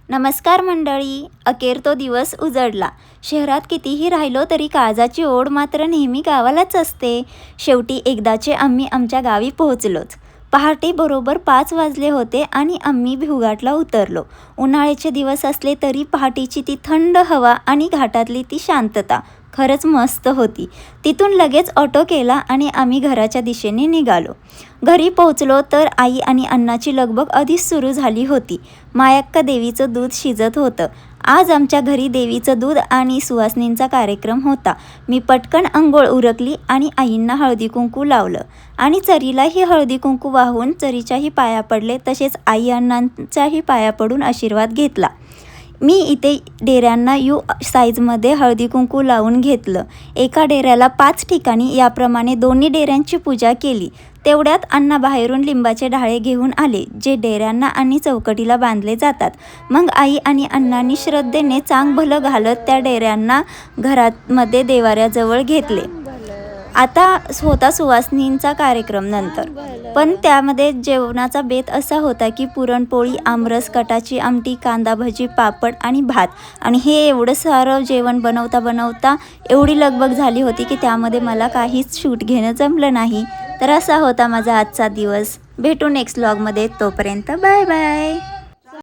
नमस्कार मंडळी, अखेर तो दिवस उजडला। शहरात कितीही राहिलो तरी काळजाची ओढ मात्र नेहमी गावालाच असते। शेवटी एकदाचे आम्ही आमच्या गावी पोहोचलोच। पहाटे बरोबर 5 वाजले होते आणि आम्ही भिवघाटला उतरलो। उन्हाळ्याचे दिवस असले तरी पहाटेची ती थंड हवा आणि घाटातली ती शांतता खरंच मस्त होती। तिथून लगेच ऑटो केला आणि आम्ही घराच्या दिशेने निघालो। घरी पोहोचलो तर आई आणि अण्णाची लगबग आधीच सुरू झाली होती। मायक्का देवीचं दूध शिजत होतं। आज आमच्या घरी देवीचं दूध आणि सुवासिनींचा कार्यक्रम होता। मी पटकन अंघोळ उरकली आणि आईंना हळदी कुंकू लावलं आणि चरीलाही हळदी कुंकू वाहून चरीच्याही पाया पडले, तसेच आई अण्णांच्याही पाया पडून आशीर्वाद घेतला। मी इथे डेऱ्यांना यू साईजमध्ये हळदी कुंकू लावून घेतलं। एका डेऱ्याला 5 ठिकाणी याप्रमाणे दोन्ही डेऱ्यांची पूजा केली। तेवढ्यात अण्णा बाहेरून लिंबाचे ढाळे घेऊन आले, जे डेऱ्यांना आणि चौकटीला बांधले जातात। मग आई आणि अण्णांनी श्रद्धेने चांग भलं घालत त्या डेऱ्यांना घरामध्ये देवाऱ्याजवळ घेतले। आता होता सुवासिनींचा कार्यक्रम नंतर, पण त्यामध्ये जेवणाचा बेत असा होता की पुरणपोळी, आमरस, कटाची आमटी, कांदा भजी, पापड आणि भात। आणि हे एवढं सारं जेवण बनवता एवढी लगबग झाली होती की त्यामध्ये मला काहीच शूट घेणं जमलं नाही। तर असा होता माझा आजचा दिवस। भेटू नेक्स्ट व्लॉगमध्ये, तोपर्यंत बाय बाय।